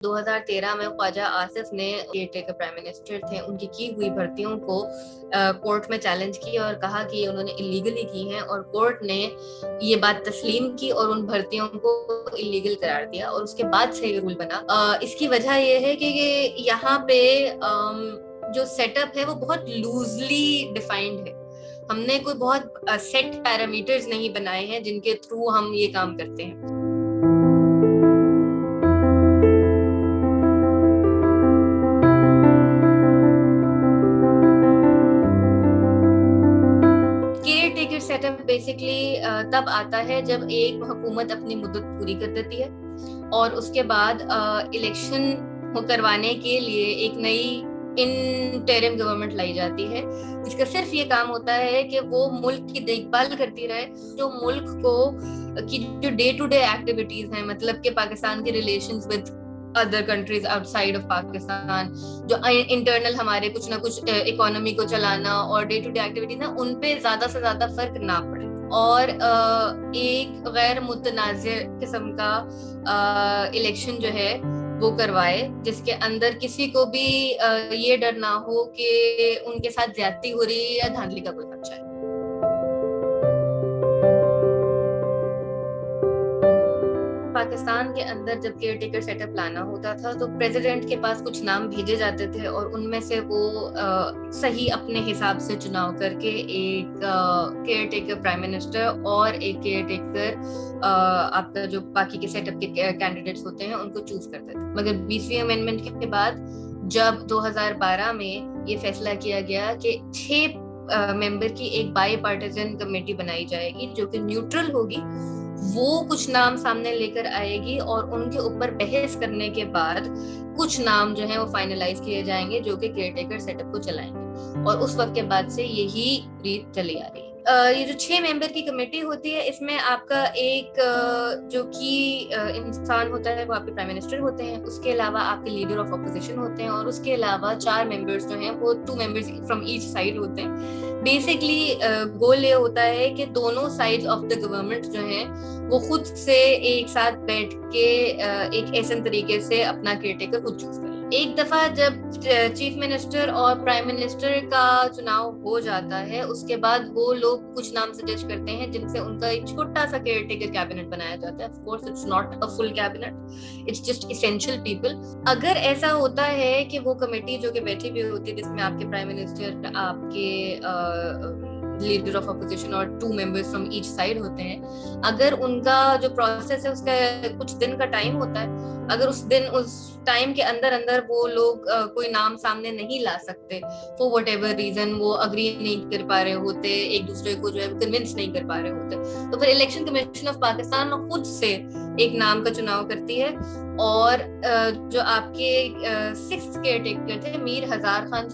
2013 میں خواجہ آصف نے care prime minister تھے ان کی ہوئی بھرتیوں کو کورٹ میں چیلنج کی اور کہا کہ انہوں نے اللیگلی کی ہیں، اور کورٹ نے یہ بات تسلیم کی اور ان بھرتیوں کو اللیگل قرار دیا، اور اس کے بعد سے یہ رول بنا۔ اس کی وجہ یہ ہے کہ یہاں پہ جو سیٹ اپ ہے وہ بہت لوزلی ڈیفائنڈ ہے۔ ہم نے کوئی بہت سیٹ پیرامیٹرز نہیں بنائے ہیں جن کے تھرو ہم یہ کام کرتے ہیں۔ سیٹ اپ بیسکلی تب آتا ہے جب ایک حکومت اپنی مدت پوری کر دیتی ہے اور اس کے بعد الیکشن کروانے کے لیے ایک نئی انٹرم گورنمنٹ لائی جاتی ہے، جس کا صرف یہ کام ہوتا ہے کہ وہ ملک کی دیکھ بھال کرتی رہے، جو ملک کو کی جو ڈے ٹو ڈے ایکٹیویٹیز ہیں، مطلب کہ پاکستان کے relations with other countries out side of Pakistan, جو انٹرنل ہمارے کچھ نہ کچھ اکانومی کو چلانا اور ڈے ٹو ڈے ایکٹیویٹیز ہیں، ان پہ زیادہ سے زیادہ فرق نہ پڑے، اور ایک غیر متنازع قسم کا الیکشن جو ہے وہ کروائے، جس کے اندر کسی کو بھی یہ ڈر نہ ہو کہ ان کے ساتھ زیادتی ہو رہی ہے یا دھاندلی کا کوئی خدشہ ہے۔ پاکستان کے اندر جب کیئر ٹیکر سیٹ اپ لانا ہوتا تھا تو پریزیڈنٹ کے پاس کچھ نام بھیجے جاتے تھے، اور ان میں سے وہ صحیح اپنے حساب سے چناؤ کر کے ایک کیئر ٹیکر پرائم منسٹر اور ایک کیئر ٹیکر آپ کا جو باقی کے سیٹ اپ کے کینڈیڈیٹس ہوتے ہیں ان کو چوز کرتے تھے۔ مگر 20ویں امینڈمنٹ کے بعد جب 2012 میں یہ فیصلہ کیا گیا کہ 6 ممبر کی ایک بائی پارٹیزن کمیٹی بنائی جائے گی جو کہ نیوٹرل ہوگی، وہ کچھ نام سامنے لے کر آئے گی اور ان کے اوپر بحث کرنے کے بعد کچھ نام جو ہیں وہ فائنلائز کیے جائیں گے جو کہ کیئر ٹیکر سیٹ اپ کو چلائیں گے، اور اس وقت کے بعد سے یہی ریت چلی آ رہی ہے۔ یہ جو 6 ممبر کی کمیٹی ہوتی ہے، اس میں آپ کا ایک جو کی انسان ہوتا ہے وہ آپ کے پرائم منسٹر ہوتے ہیں، اس کے علاوہ آپ کے لیڈر آف اپوزیشن ہوتے ہیں، اور اس کے علاوہ 4 ممبرس جو ہیں وہ 2 ممبرس فرام ایچ سائڈ ہوتے ہیں۔ بیسکلی گول یہ ہوتا ہے کہ دونوں سائڈ آف دا گورنمنٹ جو ہیں وہ خود سے ایک ساتھ بیٹھ کے ایک ایسے طریقے سے اپنا کیئر ٹیکر خود چوز کریں۔ ایک دفعہ جب چیف منسٹر اور پرائم منسٹر کا چناؤ ہو جاتا ہے، اس کے بعد وہ لوگ کچھ نام سجیسٹ کرتے ہیں جن سے ان کا ایک چھوٹا سا کیئر ٹیکر کیبنٹ بنایا جاتا ہے۔ Of course it's not a full cabinet, it's just essential people. اگر ایسا ہوتا ہے کہ وہ کمیٹی جو کہ بیٹھی ہوئی ہوتی ہے جس میں آپ کے پرائم منسٹر، آپ کے لیڈر آف اپوزیشن اور 2 ممبرس فرام ایچ سائڈ ہوتے ہیں، اگر ان کا جو پروسیس ہے اس کا کچھ دن کا ٹائم ہوتا ہے، اگر اس ٹائم کے اندر وہ لوگ کوئی نام سامنے نہیں لا سکتے فور وٹ ایور ریزن، وہ اگری نہیں کر پا رہے ہوتے، ایک دوسرے کو جو ہے کنونس نہیں کر پا رہے ہوتے، تو پھر الیکشن کمیشن آف پاکستان خود سے ایک نام کا چناؤ کرتی ہے، اور جو آپ کے 6th کیئر ٹیکر تھے میر ہزار خان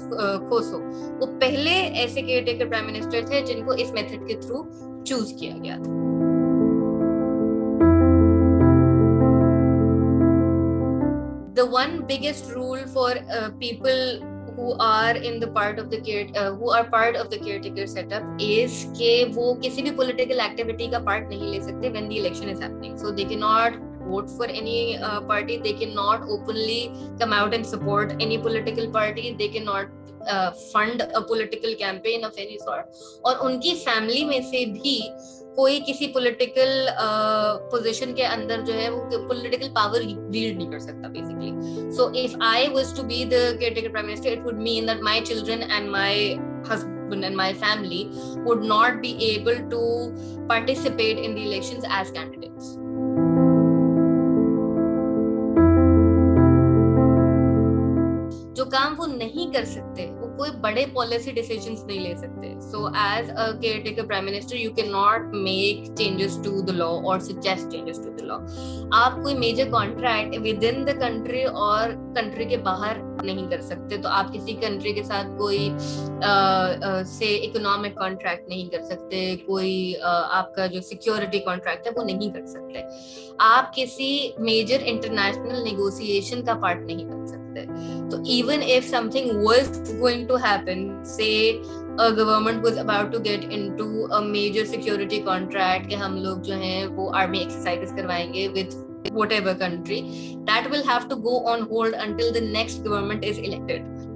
کھوسو، وہ پہلے ایسے کیئر ٹیکر پرائم منسٹر تھے جن کو اس میتھڈ کے تھرو چوز کیا گیا تھا۔ The one biggest rule for people who are in the part of the who are part of the caretaker setup is کہ وہ کسی بھی political activity کا part نہیں لے سکتے when the election is happening. So they cannot vote for any party, they cannot openly come out and support any political party, they cannot fund a political campaign of any sort, اور ان کی family میں سے بھی کوئی کسی political position کے اندر جو ہے وہ پولیٹیکل پاور ویلڈ نہیں کر سکتا basically. So if I was to be the caretaker prime minister, it would mean that my children and my husband and my family would not be able to participate in the elections as candidates. جو کام وہ نہیں کر سکتے، وہ کوئی بڑے policy decisions نہیں لے سکتے۔ So as a caretaker prime minister you can not make changes to the law or suggest changes to the law. آپ کوئی major contract within the country اور کنٹری کے باہر نہیں کر سکتے، تو آپ کسی کنٹری کے ساتھ کوئی سے اکنامک کانٹریکٹ نہیں کر سکتے، کوئی آپ کا جو سیکیورٹی کانٹریکٹ ہے وہ نہیں کر سکتے، آپ کسی میجر انٹرنیشنل نیگوسیشن کا پارٹ نہیں بن سکتے۔ تو even if something was going to happen, say a government was about to get into a major security contract کہ ہم لوگ جو ہیں وہ آرمی ایکسرسائزز کروائیں گے with whatever country, that will have to go on hold until the next government is elected.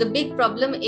the big problem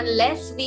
unless we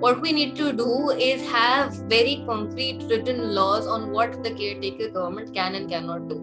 What we need to do is have very concrete written laws on what the caretaker government can and cannot do.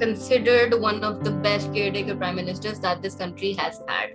considered one of the best caretaker prime ministers that this country has had.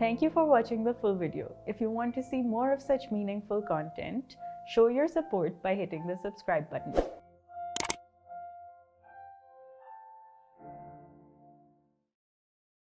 Thank you for watching the full video. If you want to see more of such meaningful content, show your support by hitting the subscribe button.